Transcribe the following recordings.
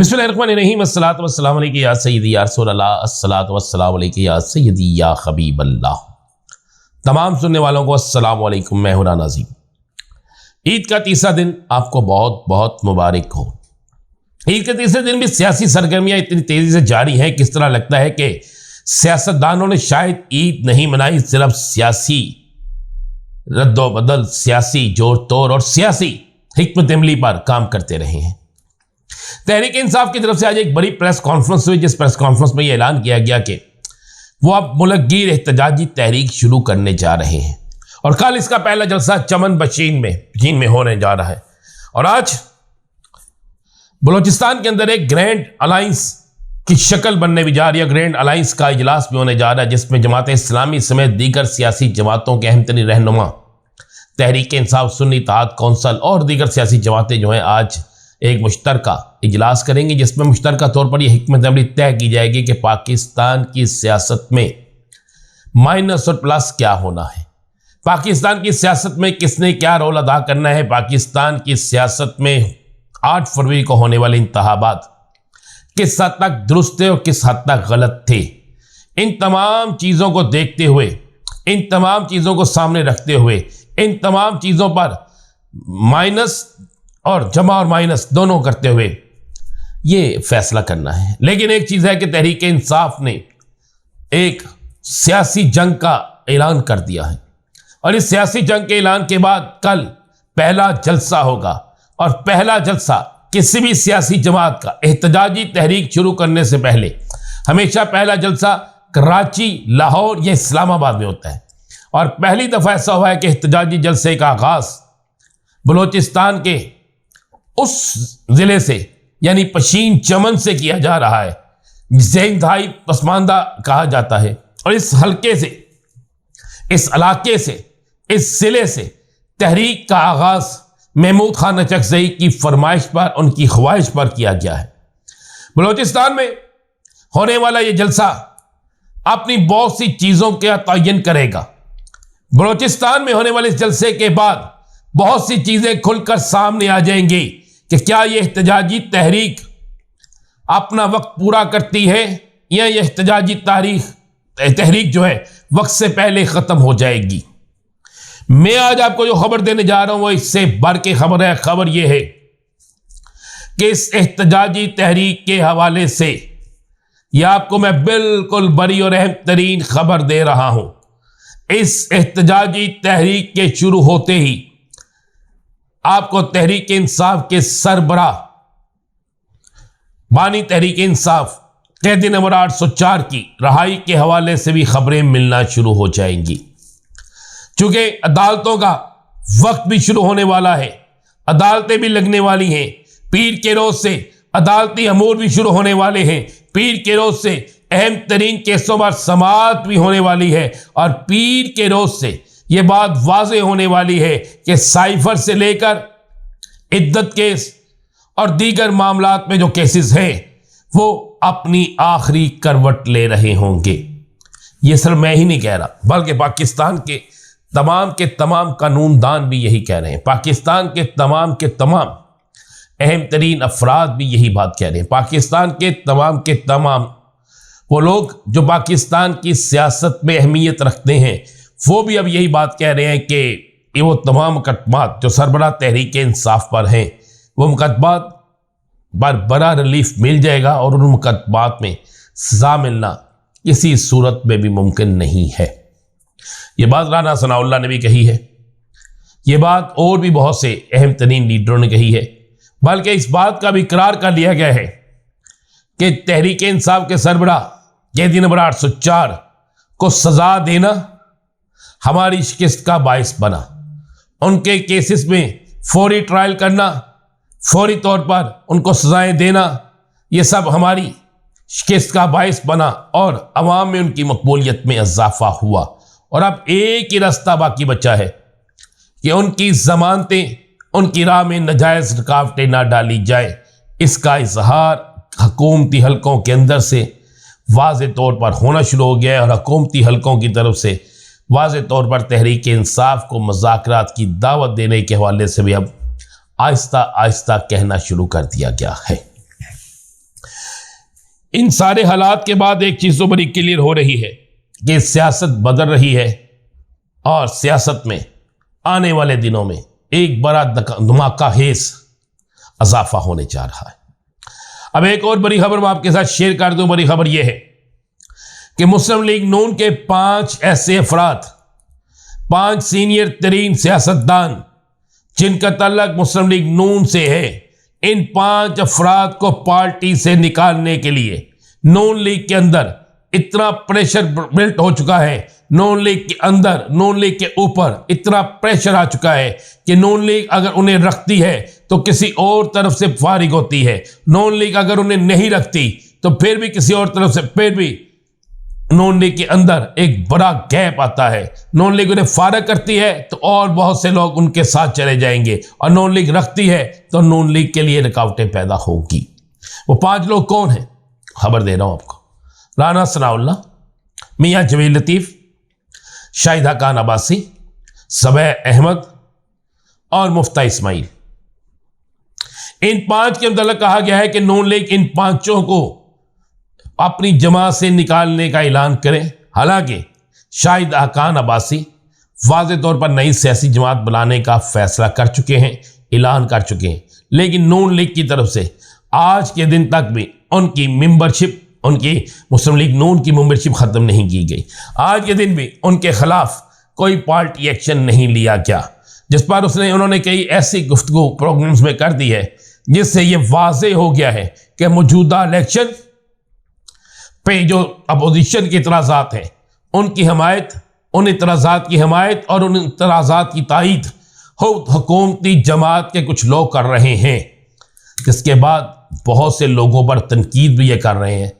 बिस्मिल्लाहिर्रहमानिर्रहीम अस्सलातु वस्सलामु अलैका या सय्यदी या रसूलल्लाह अस्सलातु वस्सलामु अलैका या सय्यदी या हबीबल्लाह। तमाम सुनने वालों को अस्सलामु अलैकुम। मैं हूं राना अज़ीम। ईद का तीसरा दिन आपको बहुत बहुत मुबारक हो। ईद के तीसरे दिन भी सियासी सरगर्मियां इतनी तेजी से जारी हैं, किस तरह लगता है कि सियासतदानों ने शायद ईद नहीं मनाई, सिर्फ सियासी रद्दोबदल, सियासी जोर तोड़ और सियासी हिकमत अमली पर काम करते रहे हैं। तहरीक इंसाफ की तरफ से आज एक बड़ी प्रेस कॉन्फ्रेंस हुई, जिस प्रेस कॉन्फ्रेंस में यह ऐलान किया गया कि वो अब मुल्कगीर एहतजाजी तहरीक शुरू करने जा रहे हैं और कल इसका पहला जलसा चमन बशीन में होने जा रहा है। और आज बलूचिस्तान के अंदर एक ग्रैंड अलायंस की शक्ल बनने भी जा रही है। ग्रैंड अलायंस का इजलास भी होने जा रहा है, जिसमें जमात इस्लामी समेत दीगर सियासी जमातों के अहम तरीन रहनुमा, तहरीक इंसाफ, सुन्नी इत्तेहाद कौंसल और दीगर सियासी जमातें जो हैं आज एक मुश्तरका इजलास करेंगी, जिसमें मुश्तरका तौर पर यह हिकमत अमली तय की जाएगी कि पाकिस्तान की सियासत में माइनस और प्लस क्या होना है, पाकिस्तान की सियासत में किसने क्या रोल अदा करना है, पाकिस्तान की सियासत में 8 फरवरी को होने वाले इंतखाबात किस हद तक दुरुस्त थे और किस हद तक गलत थे। इन तमाम चीज़ों को देखते हुए, इन तमाम चीज़ों को सामने रखते हुए, इन तमाम चीज़ों पर माइनस और जमा और माइनस दोनों करते हुए ये फैसला करना है। लेकिन एक चीज़ है कि तहरीक इंसाफ ने एक सियासी जंग का ऐलान कर दिया है और इस सियासी जंग के ऐलान के बाद कल पहला जलसा होगा और पहला जलसा किसी भी सियासी जमात का एहतजाजी तहरीक शुरू करने से पहले हमेशा पहला जलसा कराची, लाहौर या इस्लामाबाद में होता है। और पहली दफ़ा ऐसा हुआ है कि एहतजाजी जलसे का आगाज़ बलूचिस्तान के उस ज़िले से यानी पशीन चमन से किया जा रहा है, जिसे इंतहाई पसमानदा कहा जाता है। और इस हल्के से, इस इलाके से, इस ज़िले से तहरीक का आगाज़ महमूद खान नचकज़ई की फरमाइश पर, उनकी ख्वाहिश पर किया गया है। बलूचिस्तान में होने वाला ये जलसा अपनी बहुत सी चीज़ों का तयन करेगा। बलूचिस्तान में होने वाले इस जलसे के बाद बहुत सी चीज़ें खुलकर सामने आ जाएंगी कि क्या ये एहतजाजी तहरीक अपना वक्त पूरा करती है या ये एहतजाजी तहरीक जो है वक्त से पहले ख़त्म हो जाएगी। मैं आज आपको जो खबर देने जा रहा हूं वो इससे बढ़ के खबर है। खबर ये है कि इस एहतजाजी तहरीक के हवाले से यह आपको मैं बिल्कुल बड़ी और अहम तरीन खबर दे रहा हूं। इस एहतजाजी तहरीक के शुरू होते ही आपको तहरीक इंसाफ के सरबराह बानी तहरीक इंसाफ कैदी नंबर 804 की रहाई के हवाले से भी खबरें मिलना शुरू हो जाएंगी। चूंकि अदालतों का वक्त भी शुरू होने वाला है, अदालतें भी लगने वाली हैं, पीर के रोज से अदालती अमूर भी शुरू होने वाले हैं, पीर के रोज से अहम तरीन केसों पर समाअत भी होने वाली है और पीर के रोज से ये बात वाज़े होने वाली है कि साइफर से लेकर इद्दत केस और दीगर मामलात में जो केसेस हैं वो अपनी आखिरी करवट ले रहे होंगे। ये सिर्फ मैं ही नहीं कह रहा, बल्कि पाकिस्तान के तमाम कानूनदान भी यही कह रहे हैं। पाकिस्तान के तमाम अहम तरीन अफराद भी यही बात कह रहे हैं। पाकिस्तान के तमाम वो लोग जो पाकिस्तान की सियासत में अहमियत रखते हैं वो भी अब यही बात कह रहे हैं कि ये वो तमाम मुकदमात जो सरबराह तहरीक इंसाफ पर हैं वो मुकदमात पर बड़ा रिलीफ मिल जाएगा और उन मुकदमात में सज़ा मिलना किसी सूरत में भी मुमकिन नहीं है। ये बात राना सनाउल्लाह ने भी कही है, ये बात और भी बहुत से अहम तरीन लीडरों ने कही है, बल्कि इस बात का भी इकरार कर लिया गया है कि तहरीक इंसाफ के सरबराह कैदी नंबर 804 को सज़ा देना हमारी शिकस्त का बायस बना। उनके केसेस में फौरी ट्रायल करना, फौरी तौर पर उनको सजाएं देना, ये सब हमारी शिकस्त का बायस बना और अवाम में उनकी मकबूलियत में इजाफा हुआ। और अब एक ही रास्ता बाकी बचा है कि उनकी ज़मानतें, उनकी राह में नाजायज़ रुकावटें ना डाली जाए। इसका इजहार हुकूमती हलकों के अंदर से वाज़े तौर पर होना शुरू हो गया है और हुकूमती हलकों की तरफ से वाज़े तौर पर तहरीक इंसाफ को मुज़ाकरात की दावत देने के हवाले से भी अब आहिस्ता आहिस्ता कहना शुरू कर दिया गया है। इन सारे हालात के बाद एक चीज तो बड़ी क्लियर हो रही है कि सियासत बदल रही है और सियासत में आने वाले दिनों में एक बड़ा धमाका हेज इजाफा होने जा रहा है। अब एक और बड़ी खबर मैं आपके साथ शेयर कर दूं। बड़ी खबर यह है कि मुस्लिम लीग नून के 5 ऐसे अफराद, 5 सीनियर तरीन सियासतदान जिनका तल्लक मुस्लिम लीग नून से है, इन 5 अफराद को पार्टी से निकालने के लिए नून लीग के अंदर इतना प्रेशर बिल्ट हो चुका है, नून लीग के अंदर, नून लीग के ऊपर इतना प्रेशर आ चुका है कि नून लीग अगर उन्हें रखती है तो किसी और तरफ से फारिग होती है, नून लीग अगर उन्हें नहीं रखती तो फिर भी किसी और तरफ से, फिर भी नून लीग के अंदर एक बड़ा गैप आता है। नून लीग उन्हें फारिग करती है तो और बहुत से लोग उनके साथ चले जाएंगे, और नून लीग रखती है तो नून लीग के लिए रुकावटें पैदा होगी। वो 5 लोग कौन हैं? खबर दे रहा हूं आपको। राना सनाउल्लाह, मियां जवेद लतीफ, शाहिदा खान अब्बासी, सबह अहमद और मुफ्ता इस्माइल। इन 5 के मतलब कहा गया है कि नून लीग इन 5 को अपनी जमात से निकालने का ऐलान करें। हालांकि शाहिदा खान अब्बासी वाज़ेह तौर पर नई सियासी जमात बनाने का फैसला कर चुके हैं, ऐलान कर चुके हैं, लेकिन नून लीग की तरफ से आज के दिन तक भी उनकी मेंबरशिप, उनकी मुस्लिम लीग नून की मेंबरशिप खत्म नहीं की गई। आज के दिन भी उनके खिलाफ कोई पार्टी एक्शन नहीं लिया गया, जिस पर उन्होंने कई ऐसी गुफ्तगू प्रोग्राम्स में कर दी है जिससे ये वाज़ेह हो गया है कि मौजूदा इलेक्शन पे जो अपोजिशन के इतराज़ात हैं उनकी हमायत, उन इतराज़ात की हमायत और उन इतराज़ात की तायीद हुकूमती जमात के कुछ लोग कर रहे हैं, जिसके बाद बहुत से लोगों पर तनकीद भी ये कर रहे हैं।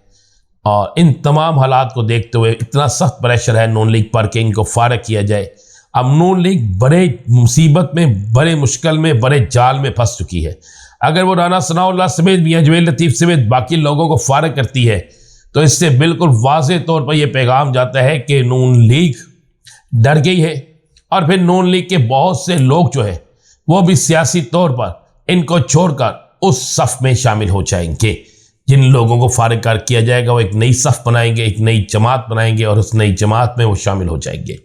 और इन तमाम हालात को देखते हुए इतना सख्त प्रेशर है नून लीग पर कि इनको फारिग किया जाए। अब नून लीग बड़े मुसीबत में, बड़े मुश्किल में, बड़े जाल में फंस चुकी है। अगर वो राना सनाउल्लाह समेत, मियां जवेद लतीफ़ समेत बाकी लोगों को फारिग करती है तो इससे बिल्कुल वाज़ेह तौर पर यह पैगाम जाता है कि नून लीग डर गई है, और फिर नून लीग के बहुत से लोग जो है वो भी सियासी तौर पर इनको छोड़कर उस सफ़ में शामिल हो जाएंगे। जिन लोगों को फारिग कर किया जाएगा वो एक नई सफ़ बनाएंगे, एक नई जमात बनाएंगे और उस नई जमात में वो शामिल हो जाएंगे।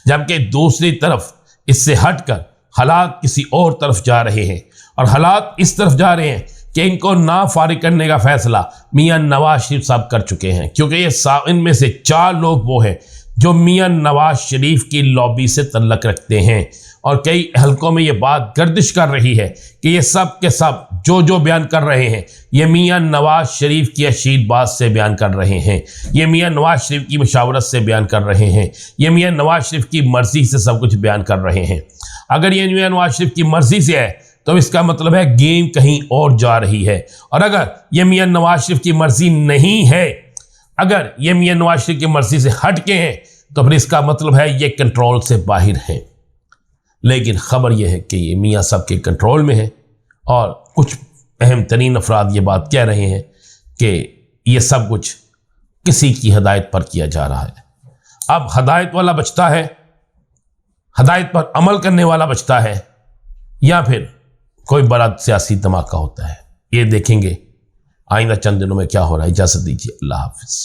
जबकि दूसरी तरफ इससे हटकर हालात किसी और तरफ जा रहे हैं, और हालात इस तरफ जा रहे हैं कि इनको ना फारिग करने का फैसला मियां नवाज शरीफ साहब कर चुके हैं, क्योंकि ये इनमें से 4 लोग वो हैं जो मियां नवाज शरीफ की लॉबी से तल्लक रखते हैं। और कई हलकों में ये बात गर्दिश कर रही है कि ये सब के सब जो बयान कर रहे हैं ये मियां नवाज शरीफ की आशीर्वाद से बयान कर रहे हैं, ये मियां नवाज शरीफ की मशावरत से बयान कर रहे हैं, ये मियां नवाज शरीफ की मर्जी से सब कुछ बयान कर रहे हैं। अगर ये मियां नवाज शरीफ की मर्जी से है तो इसका मतलब है गेम कहीं और जा रही है, और अगर ये मियां नवाज शरीफ की मर्जी नहीं है, अगर ये मियां नवाज शरीफ की मर्जी से हट के हैं तो फिर इसका मतलब है ये कंट्रोल से बाहर है। लेकिन खबर यह है कि ये मियां सब के कंट्रोल में है, और कुछ अहम तरीन अफराद ये बात कह रहे हैं कि ये सब कुछ किसी की हदायत पर किया जा रहा है। अब हदायत वाला बचता है, हदायत पर अमल करने वाला बचता है, या फिर कोई बड़ा सियासी धमाका होता है। ये देखेंगे आइंदा चंद दिनों में क्या हो रहा है। इजाज़त दीजिए, अल्लाह हाफिज़।